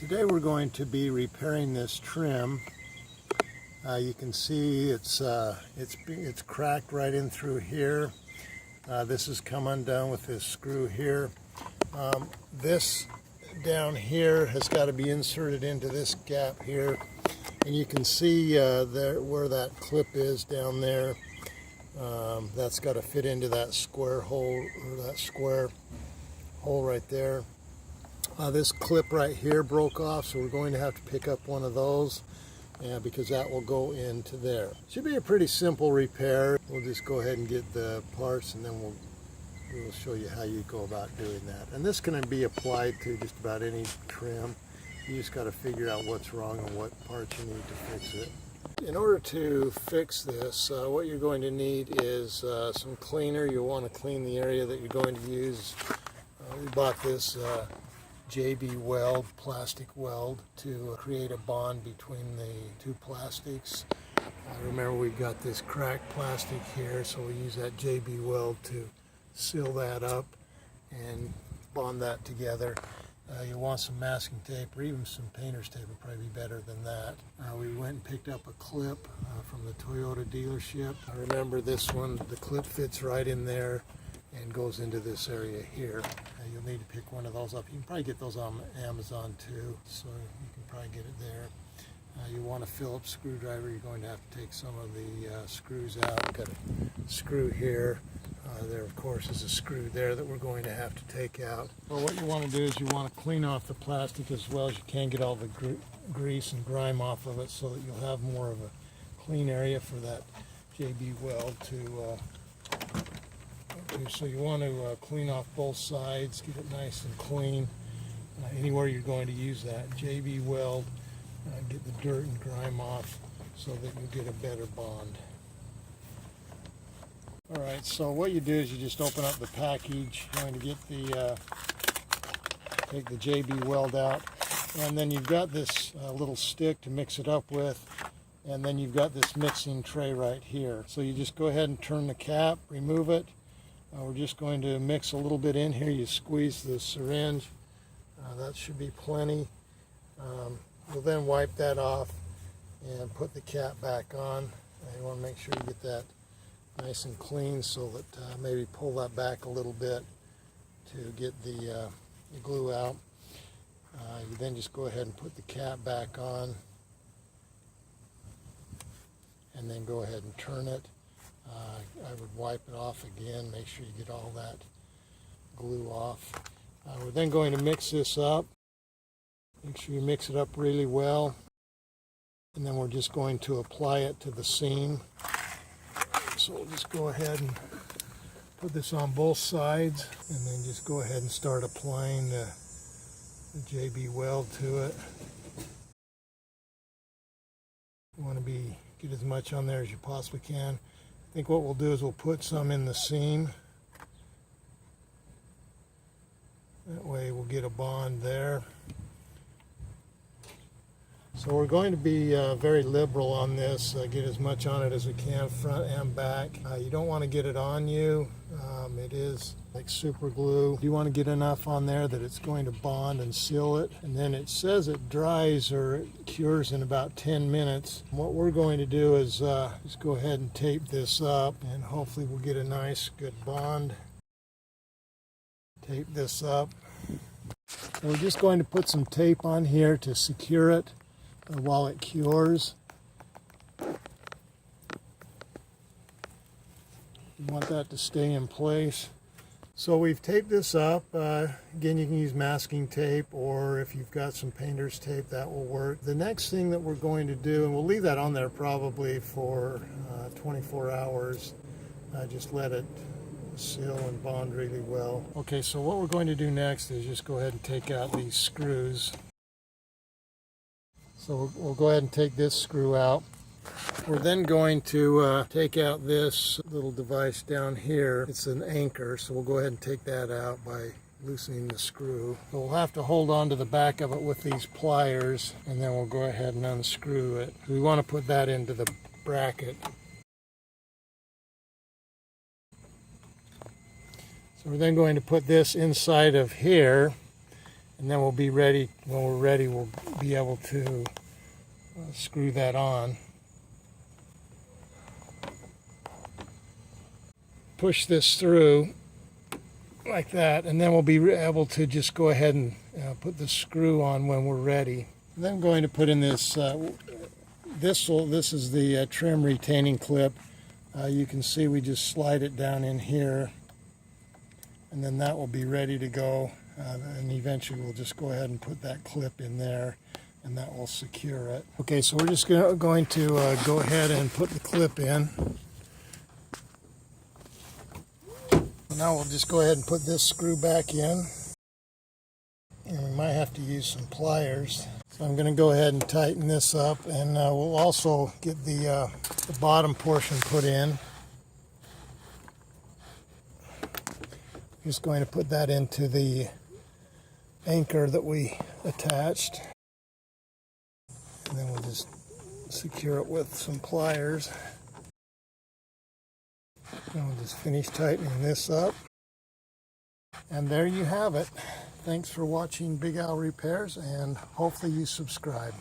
Today we're going to be repairing this trim. You can see it's cracked right in through here. This has come undone with this screw here. This down here has got to be inserted into this gap here, and you can see there where that clip is down there. That's got to fit into that square hole, or that square hole right there. This clip right here broke off, so we're going to have to pick up one of those, because that will go into there. Should be a pretty simple repair. We'll just go ahead and get the parts, and then we'll show you how you go about doing that. And this can be applied to just about any trim. You just got to figure out what's wrong and what parts you need to fix it. In order to fix this, what you're going to need is some cleaner. You'll want to clean the area that you're going to use. We bought this JB weld, plastic weld, to create a bond between the two plastics. Remember, we've got this cracked plastic here, so we use that JB weld to seal that up and bond that together. You want some masking tape, or even some painter's tape would probably be better than that. We went and picked up a clip from the Toyota dealership. Remember, this one, the clip fits right in there and goes into this area here. You'll need to pick one of those up. You can probably get those on Amazon too, so you can probably get it there. You want a Phillips screwdriver. You're going to have to take some of the screws out. We've got a screw here. There, of course, is a screw there that we're going to have to take out. Well, what you want to do is you want to clean off the plastic as well as you can, get all the grease and grime off of it, so that you'll have more of a clean area for that JB weld to so you want to clean off both sides, get it nice and clean. Anywhere you're going to use that JB weld, get the dirt and grime off so that you get a better bond. Alright, so what you do is you just open up the package. You're going to get take the JB weld out, and then you've got this little stick to mix it up with, and then you've got this mixing tray right here. So you just go ahead and turn the cap, remove it. We're just going to mix a little bit in here. You squeeze the syringe. That should be plenty. We'll then wipe that off and put the cap back on. You want to make sure you get that nice and clean, so that maybe pull that back a little bit to get the glue out. You then just go ahead and put the cap back on, and then go ahead and turn it. I would wipe it off again, make sure you get all that glue off. We're then going to mix this up. Make sure you mix it up really well, and then we're just going to apply it to the seam. So we'll just go ahead and put this on both sides, and then just go ahead and start applying the JB weld to it. You want to get as much on there as you possibly can. I think what we'll do is we'll put some in the seam. That way we'll get a bond there. So we're going to be very liberal on this, get as much on it as we can, front and back. You don't want to get it on you. It is like super glue. You want to get enough on there that it's going to bond and seal it. And then it says it dries or it cures in about 10 minutes. What we're going to do is just go ahead and tape this up, and hopefully we'll get a nice good bond. Tape this up. And we're just going to put some tape on here to secure it while it cures. You want that to stay in place. So we've taped this up. Again, you can use masking tape, or if you've got some painter's tape, that will work. The next thing that we're going to do, and we'll leave that on there probably for 24 hours, just let it seal and bond really well. Okay, so what we're going to do next is just go ahead and take out these screws. So we'll go ahead and take this screw out. We're then going to take out this little device down here. It's an anchor, so we'll go ahead and take that out by loosening the screw. So we'll have to hold on to the back of it with these pliers, and then we'll go ahead and unscrew it. We want to put that into the bracket. So we're then going to put this inside of here, And then we'll be ready. When we're ready, we'll be able to screw that on. Push this through like that, and then we'll be able to just go ahead and put the screw on when we're ready. And then I'm going to put in this. This is the trim retaining clip. You can see we just slide it down in here, and then that will be ready to go. And eventually we'll just go ahead and put that clip in there, and that will secure it. Okay, so we're just going to go ahead and put the clip in. Now we'll just go ahead and put this screw back in. And we might have to use some pliers. So I'm going to go ahead and tighten this up, and we'll also get the bottom portion put in. Just going to put that into the anchor that we attached, and then we'll just secure it with some pliers. And we'll just finish tightening this up, and there you have it. Thanks for watching Big Al Repairs, and hopefully you subscribe.